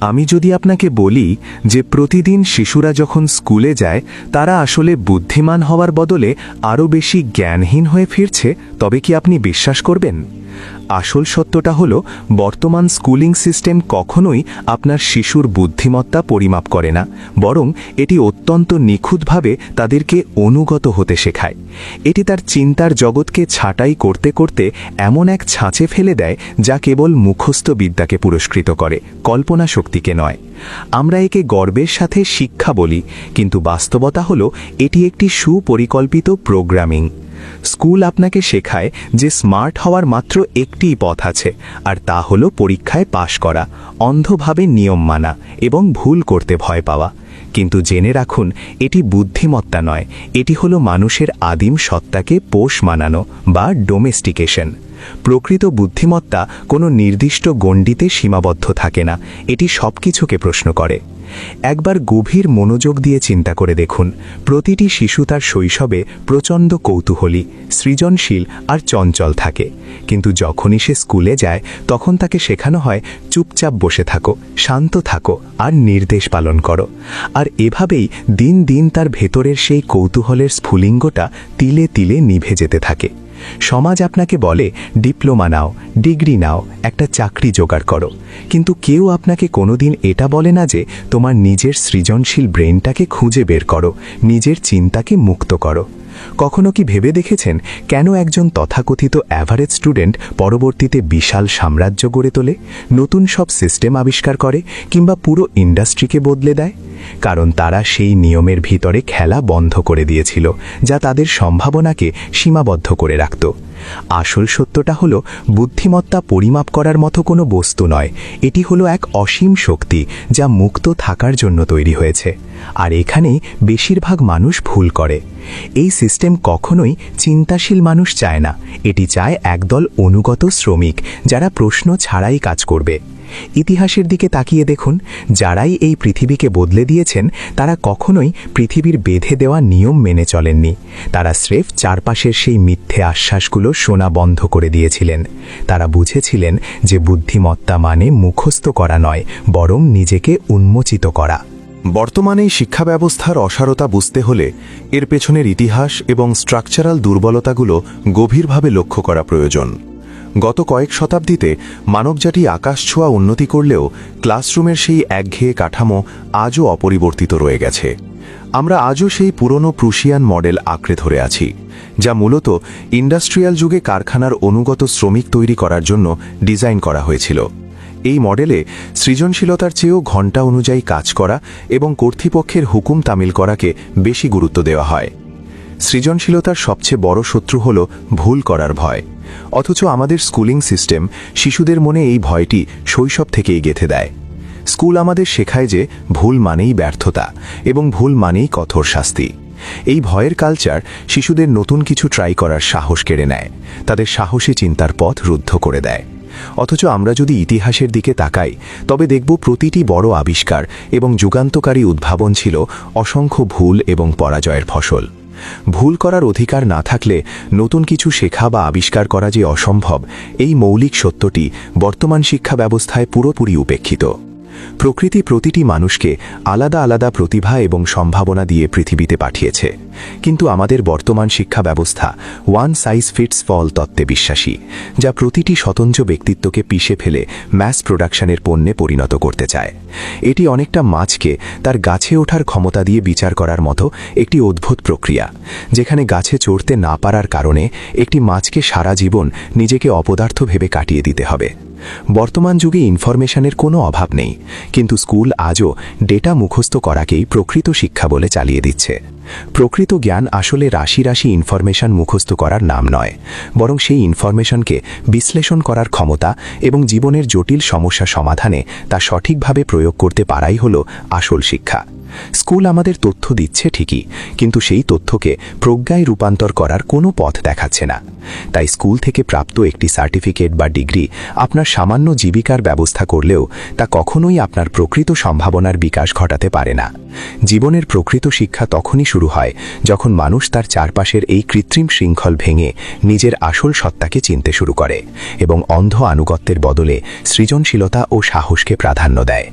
আমি যদি আপনাকে বলি যে প্রতিদিন শিশুরা যখন স্কুলে যায় তারা আসলে বুদ্ধিমান হওয়ার বদলে আরও বেশি জ্ঞানহীন হয়ে ফিরছে, তবে কি আপনি বিশ্বাস করবেন? আসল সত্যটা হলো বর্তমান স্কুলিং সিস্টেম কখনোই আপনার শিশুর বুদ্ধিমত্তা পরিমাপ করে না, বরং এটি অত্যন্ত নিখুঁতভাবে তাদেরকে অনুগত হতে শেখায়। এটি তার চিন্তার জগৎকে ছাঁটাই করতে করতে এমন এক ছাঁচে ফেলে দেয় যা কেবল মুখস্থ বিদ্যাকে পুরস্কৃত করে, কল্পনা শক্তিকে নয়। আমরা একে গর্বের সাথে শিক্ষা বলি, কিন্তু বাস্তবতা হলো এটি একটি সুপরিকল্পিত প্রোগ্রামিং। স্কুল আপনাকে শেখায় যে স্মার্ট হওয়ার মাত্র একটিই পথ আছে, আর তা হলো পরীক্ষায় পাশ করা, অন্ধভাবে নিয়ম মানা এবং ভুল করতে ভয় পাওয়া। কিন্তু জেনে রাখুন, এটি বুদ্ধিমত্তা নয়, এটি হলো মানুষের আদিম সত্তাকে পোষ মানানো বা ডোমেস্টিকেশন। প্রকৃত বুদ্ধিমত্তা কোনো নির্দিষ্ট গণ্ডিতে সীমাবদ্ধ থাকে না, এটি সবকিছুকে প্রশ্ন করে। একবার গভীর মনোযোগ দিয়ে চিন্তা করে দেখুন, প্রতিটি শিশু তার শৈশবে প্রচণ্ড কৌতূহলী, সৃজনশীল আর চঞ্চল থাকে, কিন্তু যখনই সে স্কুলে যায় তখন তাকে শেখানো হয় চুপচাপ বসে থাকো, শান্ত থাকো আর নির্দেশ পালন করো। আর এভাবেই দিন দিন তার ভেতরের সেই কৌতূহলের স্ফুলিঙ্গটা তিলে তিলে নিভে যেতে থাকে। সমাজ আপনাকে বলে ডিপ্লোমা নাও, ডিগ্রি নাও, একটা চাকরি জোগাড় করো, কিন্তু কেউ আপনাকে কোনোদিন এটা বলে না যে তোমার নিজের সৃজনশীল ব্রেনটাকে খুঁজে বের করো, নিজের চিন্তাকে মুক্ত করো। কখনো কি ভেবে দেখেছেন কেন একজন তথাকথিত অ্যাভারেজ স্টুডেন্ট পরবর্তীতে বিশাল সাম্রাজ্য গড়ে তোলে, নতুন সব সিস্টেম আবিষ্কার করে কিংবা পুরো ইন্ডাস্ট্রিকে বদলে দেয়? কারণ তারা সেই নিয়মের ভিতরে খেলা বন্ধ করে দিয়েছিল যা তাদের সম্ভাবনাকে সীমাবদ্ধ করে রাখত। আসল সত্যটা হলো বুদ্ধিমত্তা পরিমাপ করার মতো কোনো বস্তু নয়, এটি হলো এক অসীম শক্তি যা মুক্ত থাকার জন্য তৈরি হয়েছে। আর এখানেই বেশিরভাগ মানুষ ভুল করে। এই সিস্টেম কখনোই চিন্তাশীল মানুষ চায় না, এটি চায় একদল অনুগত শ্রমিক যারা প্রশ্ন ছাড়াই কাজ করবে। ইতিহাসের দিকে তাকিয়ে দেখুন, যারাই এই পৃথিবীকে বদলে দিয়েছেন তারা কখনোই পৃথিবীর বেঁধে দেওয়া নিয়ম মেনে চলেননি। তারা স্রেফ চারপাশের সেই মিথ্যে আশ্বাসগুলো শোনা বন্ধ করে দিয়েছিলেন। তারা বুঝেছিলেন যে বুদ্ধিমত্তা মানে মুখস্থ করা নয়, বরং নিজেকে উন্মোচিত করা। বর্তমানে শিক্ষা ব্যবস্থার অসারতা বুঝতে হলে এর পেছনের ইতিহাস এবং স্ট্রাকচারাল দুর্বলতাগুলো গভীরভাবে লক্ষ্য করা প্রয়োজন। গত কয়েক শতাব্দীতে মানবজাতি আকাশছোঁয়া উন্নতি করলেও ক্লাসরুমের সেই একঘেয়ে কাঠামো আজও অপরিবর্তিত রয়ে গেছে। আমরা আজও সেই পুরনো প্রুশিয়ান মডেল আঁকড়ে ধরে আছি, যা মূলত ইন্ডাস্ট্রিয়াল যুগে কারখানার অনুগত শ্রমিক তৈরি করার জন্য ডিজাইন করা হয়েছিল। এই মডেলে সৃজনশীলতার চেয়েও ঘণ্টা অনুযায়ী কাজ করা এবং কর্তৃপক্ষের হুকুম তামিল করাকে বেশি গুরুত্ব দেওয়া হয়। সৃজনশীলতার সবচেয়ে বড় শত্রু হল ভুল করার ভয়, অথচ আমাদের স্কুলিং সিস্টেম শিশুদের মনে এই ভয়টি শৈশব থেকেই গেঁথে দেয়। স্কুল আমাদের শেখায় যে ভুল মানেই ব্যর্থতা এবং ভুল মানেই কঠোর শাস্তি। এই ভয়ের কালচার শিশুদের নতুন কিছু ট্রাই করার সাহস কেড়ে নেয়, তাদের সাহসী চিন্তার পথ রুদ্ধ করে দেয়। অথচ আমরা যদি ইতিহাসের দিকে তাকাই তবে দেখব প্রতিটি বড় আবিষ্কার এবং যুগান্তকারী উদ্ভাবন ছিল অসংখ্য ভুল এবং পরাজয়ের ফসল। ভুল করার অধিকার না থাকলে নতুন কিছু শেখা বা আবিষ্কার করা যে অসম্ভব, এই মৌলিক সত্যটি বর্তমান শিক্ষা ব্যবস্থায় পুরোপুরি উপেক্ষিত। প্রকৃতি প্রতিটি মানুষকে আলাদা আলাদা প্রতিভা এবং সম্ভাবনা দিয়ে পৃথিবীতে পাঠিয়েছে, কিন্তু আমাদের বর্তমান শিক্ষা ব্যবস্থা ওয়ান সাইজ ফিটস অল তত্ত্বে বিশ্বাসী, যা প্রতিটি স্বতন্ত্র ব্যক্তিত্বকে পিষে ফেলে ম্যাস প্রোডাকশনের পণ্যে পরিণত করতে চায়। এটি অনেকটা মাছকে তার গাছে ওঠার ক্ষমতা দিয়ে বিচার করার মতো একটি অদ্ভুত প্রক্রিয়া, যেখানে গাছে চড়তে না পারার কারণে একটি মাছকে সারা জীবন নিজেকে অপদার্থ ভেবে কাটিয়ে দিতে হবে। বর্তমান যুগে ইনফরমেশনের কোনো অভাব নেই, কিন্তু স্কুল আজও ডেটা মুখস্থ করাকেই প্রকৃত শিক্ষা বলে চালিয়ে দিচ্ছে। প্রকৃত জ্ঞান আসলে রাশি রাশি ইনফরমেশন মুখস্থ করার নাম নয়, বরং সেই ইনফরমেশনকে বিশ্লেষণ করার ক্ষমতা এবং জীবনের জটিল সমস্যা সমাধানে তা সঠিকভাবে প্রয়োগ করতে পারাই হলো আসল শিক্ষা। স্কুল আমাদের তথ্য দিচ্ছে ঠিকই, কিন্তু সেই তথ্যকে প্রজ্ঞায় রূপান্তর করার কোনো পথ দেখাচ্ছে না। তাই স্কুল থেকে প্রাপ্ত একটি সার্টিফিকেট বা ডিগ্রি আপনার সামান্য জীবিকার ব্যবস্থা করলেও তা কখনোই আপনার প্রকৃত সম্ভাবনার বিকাশ ঘটাতে পারে না। জীবনের প্রকৃত শিক্ষা তখনই শুরু হয় যখন মানুষ তার চারপাশের এই কৃত্রিম শৃঙ্খল ভেঙে নিজের আসল সত্তাকে চিনতে শুরু করে এবং অন্ধ আনুগত্যের বদলে সৃজনশীলতা ও সাহসকে প্রাধান্য দেয়।